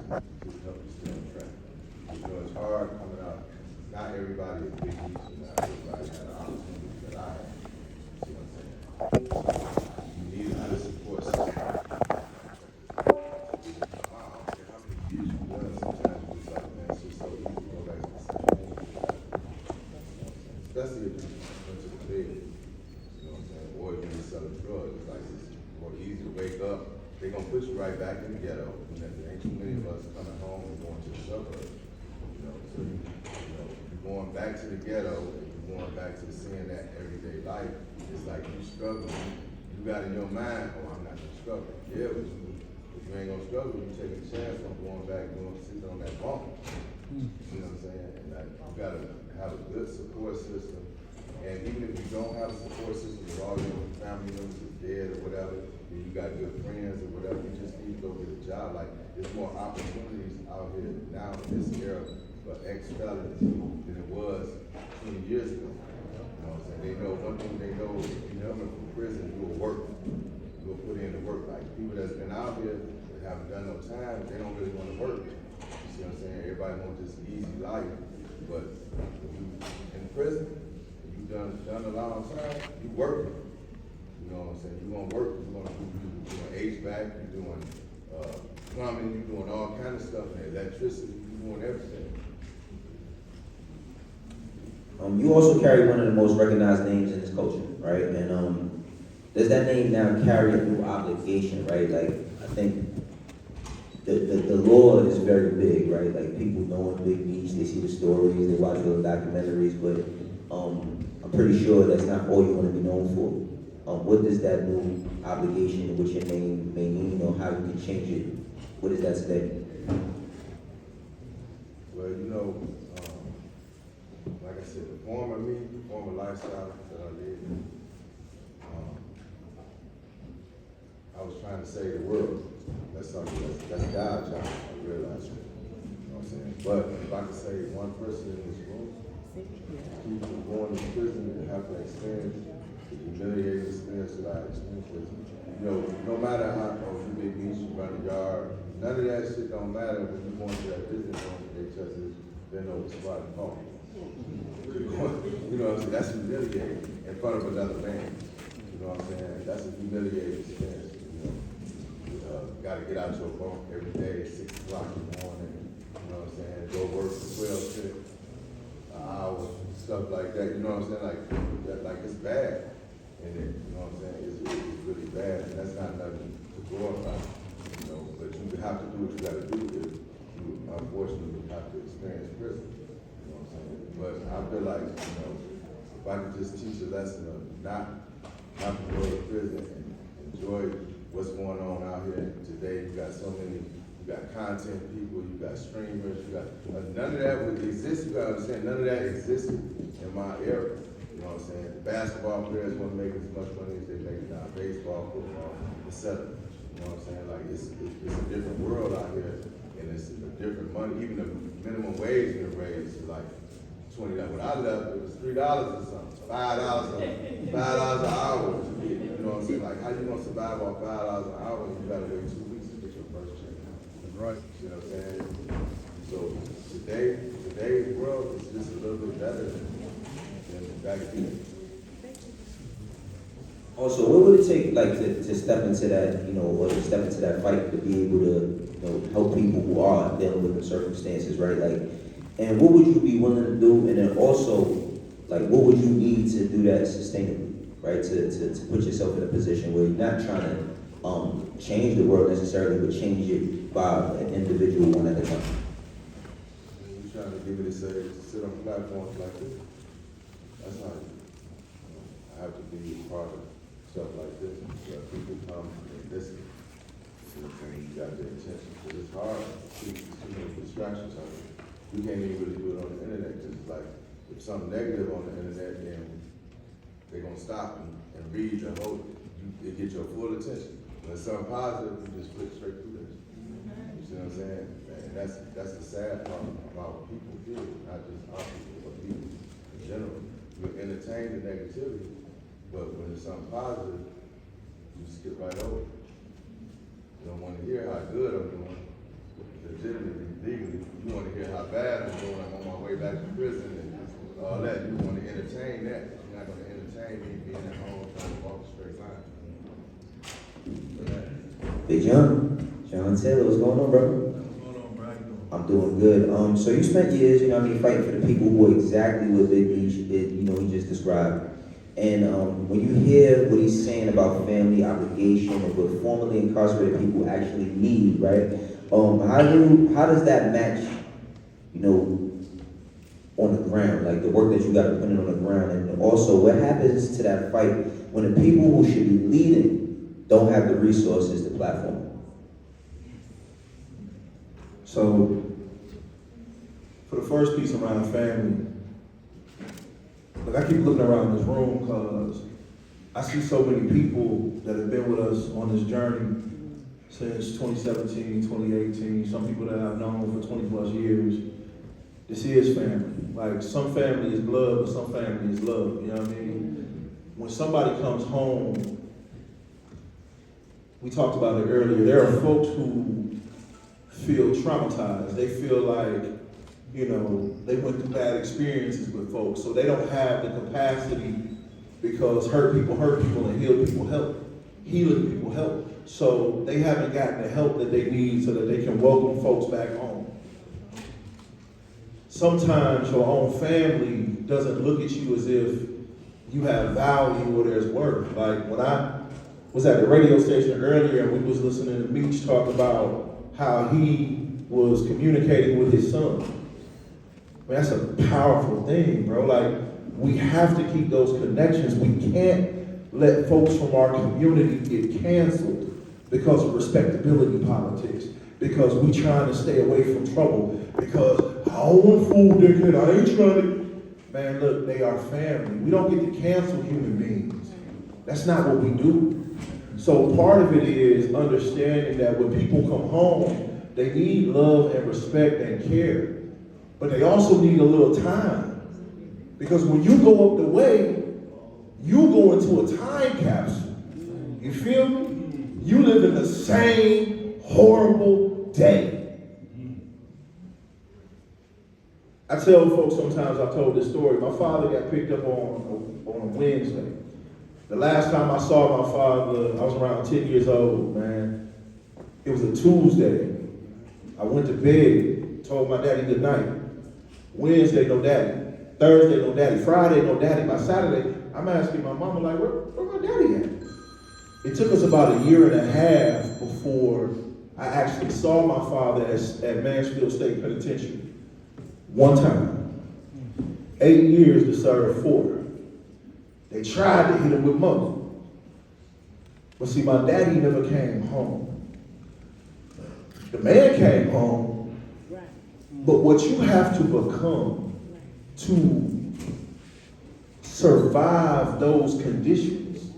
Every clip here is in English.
to help you stay on track. You know, it's hard coming out. Not everybody is big Meech, and not everybody had an opportunity that I had. You see what I'm saying? You need a good support system. Wow, okay, how many years you done? Sometimes you just like, man, it's just so easy to go back to the same thing. Especially if you went to the bed. You know what I'm saying? Or if you're selling drugs, it's like it's more easy to wake up. They're gonna put you right back in the ghetto. And there ain't too many of us coming home and going to the suburbs. You know, so you're going back to the ghetto and you're going back to seeing that everyday life. It's like you struggling. You got in your mind, oh, I'm not gonna struggle. Yeah, but if you ain't gonna struggle, you taking a chance on going back and sitting on that bunk. You know what I'm saying? And like, you gotta have a good support system. And even if you don't have a support system, if all your family members are dead or whatever, and you got good friends or whatever, you just need to go get a job. Like, there's more opportunities out here now in this era for ex-felons than it was 20 years ago. You know what I'm saying? They know, one thing they know, if you're coming from prison, you'll work. You'll put in the work. Like, people that's been out here that haven't done no time, they don't really want to work. You see what I'm saying? Everybody wants this easy life. But if you in prison, you've done a long time, you working. You know what I'm saying? You're gonna work, you're doing HVAC, you're doing plumbing, you're doing all kind of stuff, and electricity, you're doing everything. You also carry one of the most recognized names in this culture, right? And does that name now carry a new obligation, right? Like, I think the law is very big, right? Like, people know Big Meech, they see the stories, they watch all the documentaries, but I'm pretty sure that's not all you want to be known for. What does that new obligation, what your name may mean, or how you can change it? What is that today? Well, you know, like I said, the former me, the former lifestyle that I lived, I was trying to save the world. That's something that's God's job, I realize. You know what I'm saying? But if I could save one person in this room, keep from going to prison and have to experience the humiliating experience that I experienced. You know, no matter how, you Big Meech, you run a yard, none of that shit don't matter when you go into that business room, they just bend over spot and call. You know what I'm saying? That's humiliating in front of another man. You know what I'm saying? That's a humiliating experience. You gotta get out your bunk every day at 6 o'clock in the morning. You know what I'm saying? Go work for 12 shifts, an hour, stuff like that. You know what I'm saying? Like it's bad. And it, you know what I'm saying? It's really bad, and that's not nothing to glorify. You know, but you have to do what you gotta do if you unfortunately have to experience prison. You know what I'm saying? But I feel like, you know, if I could just teach a lesson of not to go to prison and enjoy what's going on out here today. You got so many, you got content people, you got streamers, you got, none of that would exist. You gotta understand, none of that existed in my era. You know what I'm saying? Basketball players want to make as much money as they make now. Baseball, football, etc. You know what I'm saying? Like, it's a different world out here, and it's a different money. Even the minimum wage getting raised to like $20. When I left, it was $3 or something, $5 or something, $5 an hour. You know what I'm saying? Like, how you gonna survive on $5 an hour when you gotta wait 2 weeks to get your first check? Right. You know what I'm saying? So today's world is just a little bit better than back then. Also, what would it take, like, to step into that, you know, or to step into that fight to be able to, you know, help people who are dealing with the circumstances, right? Like, and what would you be willing to do? And then also, like, what would you need to do that sustainably, right? To put yourself in a position where you're not trying to change the world necessarily, but change it by an individual one at a time. You're trying to give me to say, sit on platforms like this. That's not, I have to be a part of stuff like this. So people come and listen. And you got their attention. Because it's hard to keep too many distractions on it. You can't even really do it on the internet. Because it's like, if something negative on the internet, then they're going to stop and read and hold it. They get your full attention. When it's something positive, you just flick straight through this. You see what I'm saying? And that's the sad part about people, period. Not just our people, but people in general. You entertain the negativity, but when it's something positive, you skip right over it. You don't want to hear how good I'm doing. Legitimately. not gonna entertain me being at home trying to walk a straight line. But that, Big John Taylor, what's going on, bro? What's going on, bro? How you doing? I'm doing good. So you spent years, fighting for the people who are exactly what Big Meech did, he just described. And when you hear what he's saying about family obligation and what formerly incarcerated people actually need, right? How does that match, on the ground, like the work that you got to put in on the ground, and also what happens to that fight when the people who should be leading don't have the resources, the platform? So, for the first piece around family, look, I keep looking around this room because I see so many people that have been with us on this journey since 2017, 2018, some people that I've known for 20 plus years. This is family. Like, some family is blood, but some family is love, you know what I mean? When somebody comes home, we talked about it earlier, there are folks who feel traumatized. They feel like, they went through bad experiences with folks, so they don't have the capacity because hurt people and heal people help. Healing people help. So they haven't gotten the help that they need so that they can welcome folks back home. Sometimes your own family doesn't look at you as if you have value or there's worth. Like when I was at the radio station earlier and we was listening to Meech talk about how he was communicating with his son. Man, that's a powerful thing, bro. Like, we have to keep those connections. We can't let folks from our community get canceled because of respectability politics, because we trying to stay away from trouble, because I don't want food, dickhead, I ain't trying to. Man, look, they are family. We don't get to cancel human beings. That's not what we do. So part of it is understanding that when people come home, they need love and respect and care. But they also need a little time. Because when you go up the way, you go into a time capsule. You feel me? You live in the same horrible day. I tell folks sometimes, I've told this story, my father got picked up on a Wednesday. The last time I saw my father, I was around 10 years old, man. It was a Tuesday. I went to bed, told my daddy good night. Wednesday, no daddy. Thursday, no daddy. Friday, no daddy. By Saturday, I'm asking my mama, like, where my daddy at? It took us about a year and a half before I actually saw my father at Mansfield State Penitentiary. One time. 8 years to serve 4. They tried to hit him with mother. But see, my daddy never came home. The man came home, but what you have to become to survive those conditions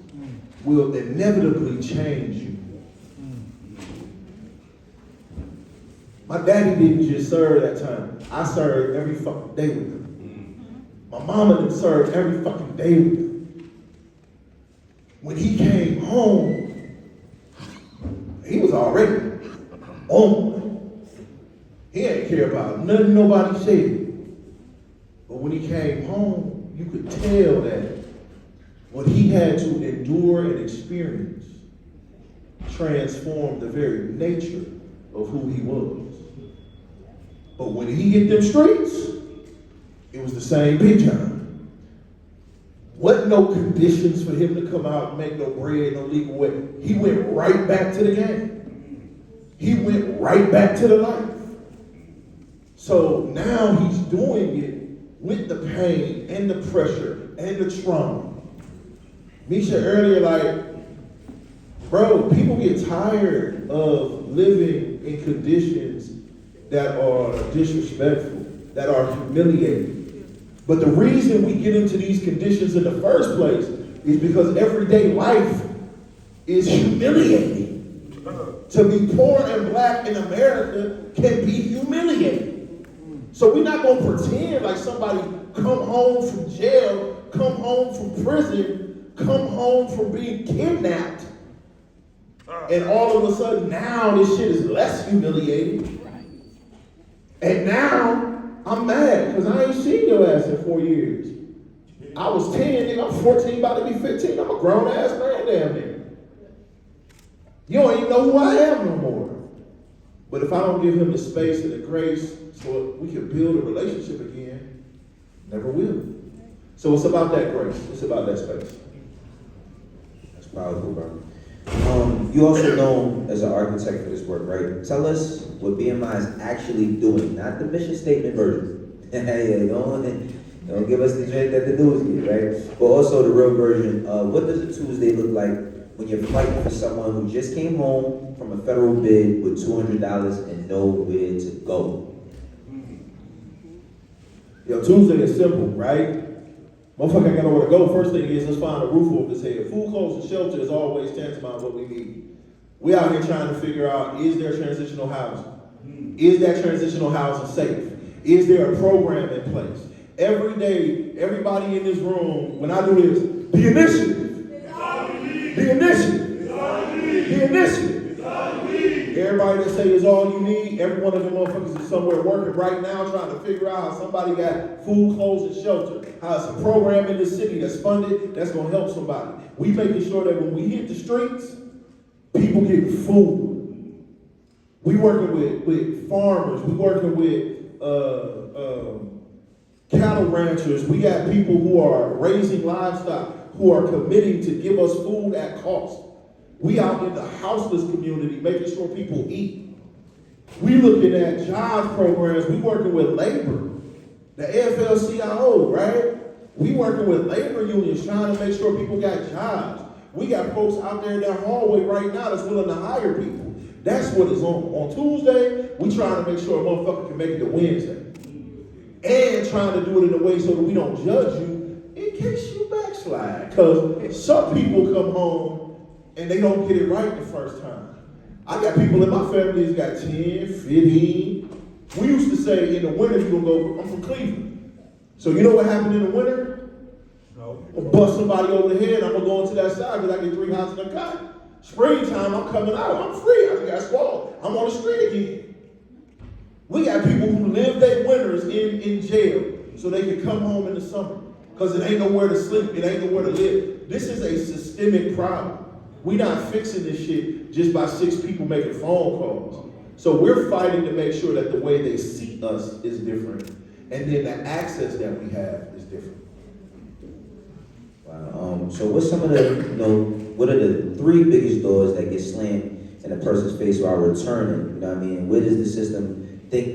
will inevitably change you. My daddy didn't just serve that time. I served every fucking day with him. My mama didn't serve every fucking day with him. When he came home, he was already on. He didn't care about nothing nobody said. But when he came home, you could tell that what he had to endure and experience transformed the very nature of who he was. But when he hit them streets, it was the same Big John. Wasn't no conditions for him to come out and make no bread, no legal way. He went right back to the game. He went right back to the life. So now he's doing it with the pain and the pressure and the trauma. Misha earlier, like, bro, people get tired of living in conditions that are disrespectful, that are humiliating. But the reason we get into these conditions in the first place is because everyday life is humiliating. To be poor and black in America can be humiliating. So we're not going to pretend like somebody come home from jail, come home from prison, come home from being kidnapped, and all of a sudden now this shit is less humiliating. And now I'm mad because I ain't seen your ass in 4 years. I was 10, nigga, I'm 14, about to be 15. I'm a grown ass man damn near. You don't even know who I am no more. But if I don't give him the space and the grace so we can build a relationship again, never will. So it's about that grace. It's about that space. That's powerful, bro. You also known as an architect for this work, right? Tell us what BMI is actually doing, not the mission statement version. Hey, don't give us the drink that the news get, right? But also the real version. What does a Tuesday look like when you're fighting for someone who just came home from a federal bid with $200 and nowhere to go? Yo, Tuesday is simple, right? Motherfucker ain't got nowhere to go. First thing is, let's find a roof over his head. Food, clothes, and shelter is always tantamount what we need. We out here trying to figure out, is there transitional housing? Is that transitional housing safe? Is there a program in place? Every day, everybody in this room, when I do this, the initiative. The initiative. The initiative. Everybody that say is all you need, every one of them motherfuckers is somewhere working right now trying to figure out how somebody got food, clothes, and shelter. How it's a program in the city that's funded, that's gonna help somebody. We making sure that when we hit the streets, people get food. We working with farmers, we working with cattle ranchers. We got people who are raising livestock, who are committing to give us food at cost. We out in the houseless community making sure people eat. We looking at job programs. We working with labor, the AFL-CIO, right? We working with labor unions trying to make sure people got jobs. We got folks out there in that hallway right now that's willing to hire people. That's what is on. On Tuesday, we trying to make sure a motherfucker can make it to Wednesday. And trying to do it in a way so that we don't judge you in case you backslide. Because some people come home and they don't get it right the first time. I got people in my family that's got 10, 15. We used to say in the winter, you're gonna go, I'm from Cleveland. So you know what happened in the winter? No. I'll bust somebody over the head, I'm gonna go into that side because I get 3 houses in a cut. Springtime, I'm coming out, I'm free, I just got swallowed. I'm on the street again. We got people who live their winters in jail so they can come home in the summer because it ain't nowhere to sleep, it ain't nowhere to live. This is a systemic problem. We're not fixing this shit just by 6 people making phone calls. So we're fighting to make sure that the way they see us is different, and then the access that we have is different. Wow. So what's some of the, what are the 3 biggest doors that get slammed in a person's face while returning? You know what I mean? Where does the system think